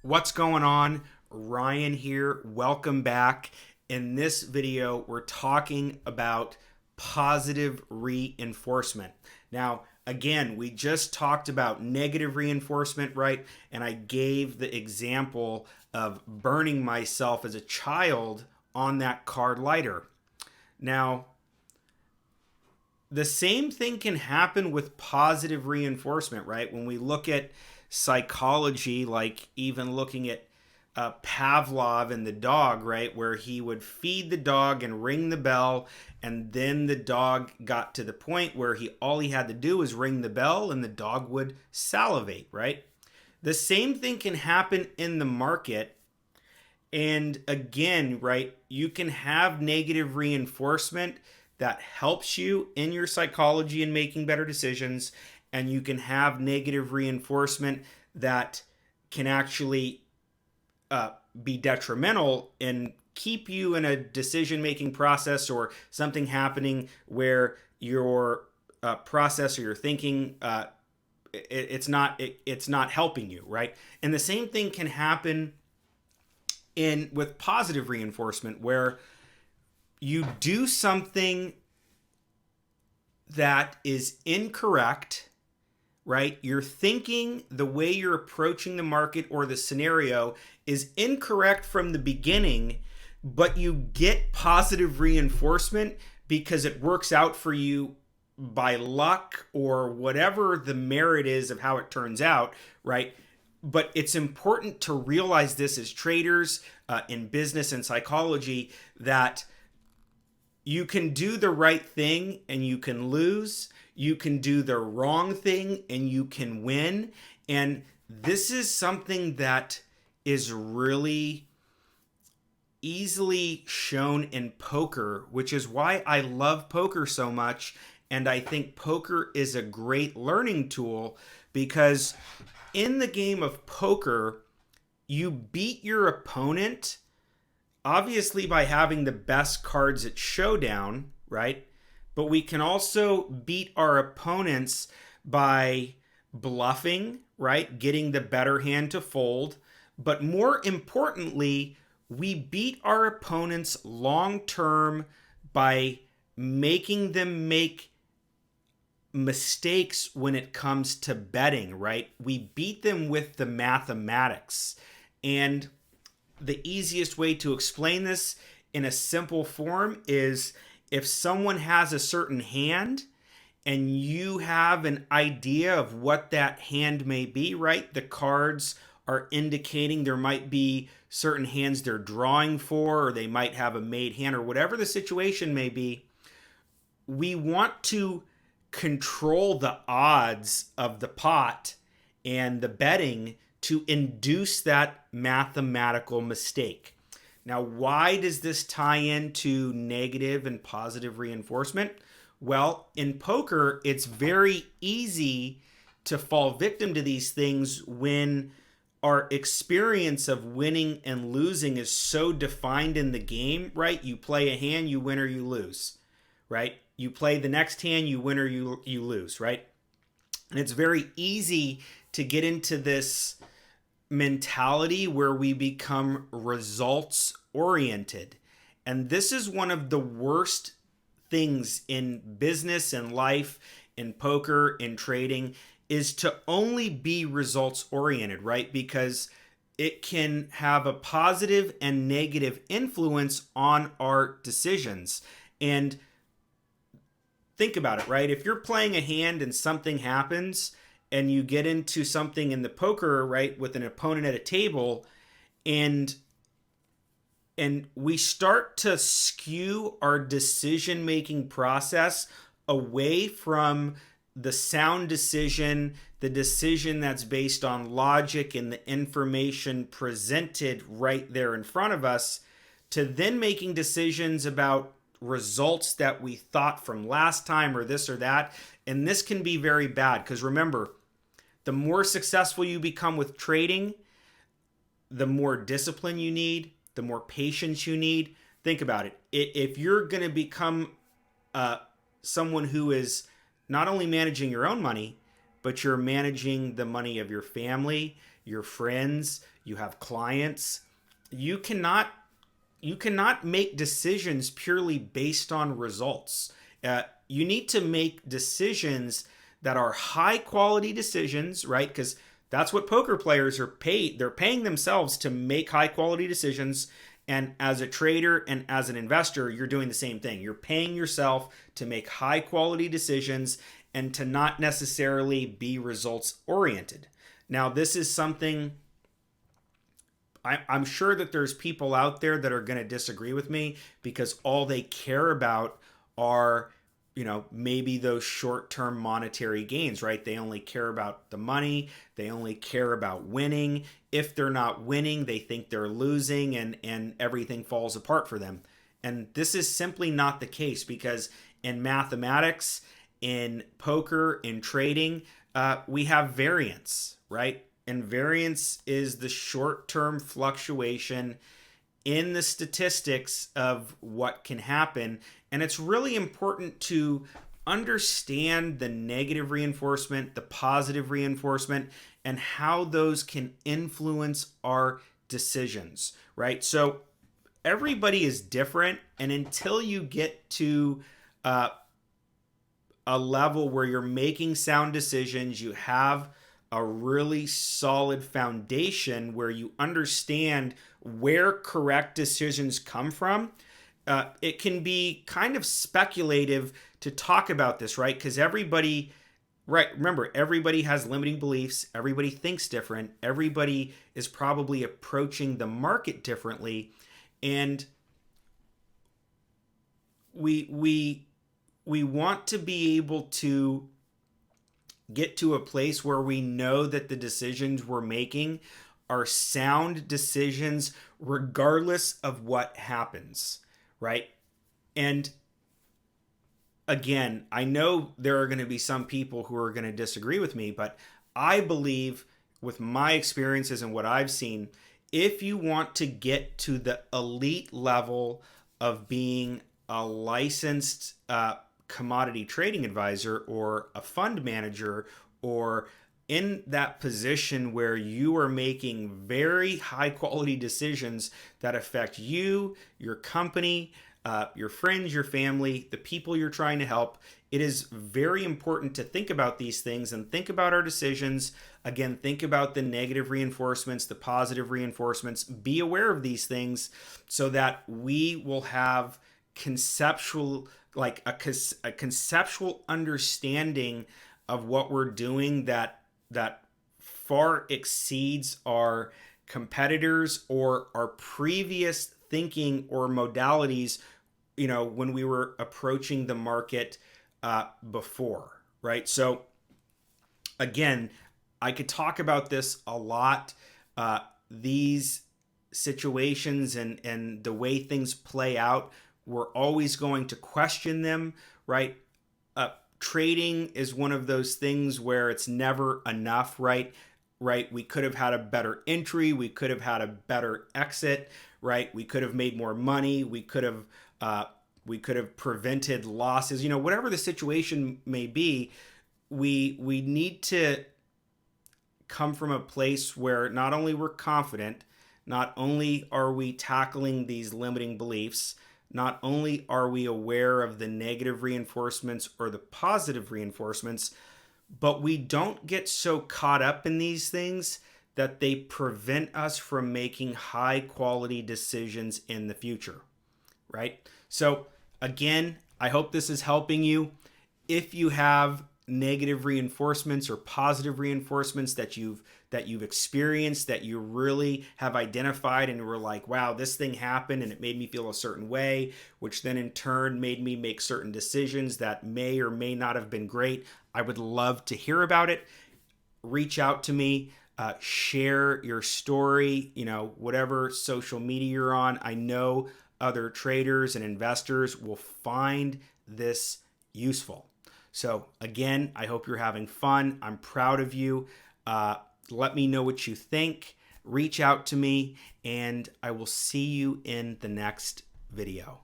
What's going on? Ryan here. Welcome back. In this video, we're talking about positive reinforcement. Now, again, we just talked about negative reinforcement, right? And I gave the example of burning myself as a child on that card lighter. Now, the same thing can happen with positive reinforcement, right? When we look at psychology, like even looking at Pavlov and the dog, right, where he would feed the dog and ring the bell, and then the dog got to the point where all he had to do was ring the bell, and the dog would salivate, right? The same thing can happen in the market. And again, right, you can have negative reinforcement that helps you in your psychology and making better decisions. And you can have negative reinforcement that can actually be detrimental and keep you in a decision making process or something happening where your process or your thinking it's not helping you, right? And the same thing can happen with positive reinforcement, where you do something that is incorrect, right? You're thinking the way you're approaching the market or the scenario is incorrect from the beginning, but you get positive reinforcement because it works out for you by luck or whatever the merit is of how it turns out, right? But it's important to realize this as traders in business and psychology, that you can do the right thing and you can lose. You can do the wrong thing and you can win. And this is something that is really easily shown in poker, which is why I love poker so much. And I think poker is a great learning tool, because in the game of poker, you beat your opponent obviously by having the best cards at showdown, right? But we can also beat our opponents by bluffing, right? Getting the better hand to fold. But more importantly, we beat our opponents long term by making them make mistakes when it comes to betting, right? We beat them with the mathematics. And the easiest way to explain this in a simple form is, if someone has a certain hand and you have an idea of what that hand may be, right? The cards are indicating there might be certain hands they're drawing for, or they might have a made hand, or whatever the situation may be. We want to control the odds of the pot and the betting to induce that mathematical mistake. Now, why does this tie into negative and positive reinforcement? Well, in poker, it's very easy to fall victim to these things when our experience of winning and losing is so defined in the game, right? You play a hand, you win or you lose, right? You play the next hand, you win or you lose, right? And it's very easy to get into this mentality where we become results oriented. And this is one of the worst things in business and life, in poker, in trading, is to only be results oriented, right? Because it can have a positive and negative influence on our decisions. And think about it, right? If you're playing a hand and something happens and you get into something in the poker, right, with an opponent at a table, and we start to skew our decision-making process away from the sound decision, the decision that's based on logic and the information presented right there in front of us, to then making decisions about results that we thought from last time or this or that. And this can be very bad, because remember, the more successful you become with trading, the more discipline you need, the more patience you need. Think about it. If you're going to become someone who is not only managing your own money, but you're managing the money of your family, your friends, you have clients. You cannot make decisions purely based on results. You need to make decisions that are high quality decisions, right? Because that's what poker players are paid. They're paying themselves to make high quality decisions. And as a trader and as an investor, you're doing the same thing. You're paying yourself to make high quality decisions and to not necessarily be results oriented. Now, this is something I'm sure that there's people out there that are going to disagree with me because all they care about are, maybe those short-term monetary gains, right? They only care about the money. They only care about winning. If they're not winning, they think they're losing and everything falls apart for them. And this is simply not the case because in mathematics, in poker, in trading, we have variance, right? And variance is the short-term fluctuation in the statistics of what can happen. And it's really important to understand the negative reinforcement, the positive reinforcement, and how those can influence our decisions, right? So everybody is different. And until you get to a level where you're making sound decisions, you have a really solid foundation where you understand where correct decisions come from. It can be kind of speculative to talk about this, right? Because everybody, right? Remember, everybody has limiting beliefs. Everybody thinks different. Everybody is probably approaching the market differently. And we want to be able to get to a place where we know that the decisions we're making are sound decisions regardless of what happens, right? And again, I know there are going to be some people who are going to disagree with me, but I believe with my experiences and what I've seen, if you want to get to the elite level of being a licensed commodity trading advisor or a fund manager, or in that position where you are making very high quality decisions that affect you, your company, your friends, your family, the people you're trying to help, it is very important to think about these things and think about our decisions. Again, think about the negative reinforcements, the positive reinforcements. Be aware of these things so that we will have conceptual, like a conceptual understanding of what we're doing that far exceeds our competitors or our previous thinking or modalities, when we were approaching the market before, right? So again, I could talk about this a lot. These situations and the way things play out, we're always going to question them, right? Trading is one of those things where it's never enough, right? We could have had a better entry. We could have had a better exit, right? We could have made more money. We could have prevented losses. Whatever the situation may be, we need to come from a place where not only we're confident, not only are we tackling these limiting beliefs, not only are we aware of the negative reinforcements or the positive reinforcements, but we don't get so caught up in these things that they prevent us from making high quality decisions in the future, right? So again, I hope this is helping you. If you have negative reinforcements or positive reinforcements that you've experienced, that you really have identified and were like, wow, this thing happened and it made me feel a certain way, which then in turn made me make certain decisions that may or may not have been great, I would love to hear about it. Reach out to me, share your story, whatever social media you're on. I know other traders and investors will find this useful. So again, I hope you're having fun. I'm proud of you. Let me know what you think. Reach out to me, and I will see you in the next video.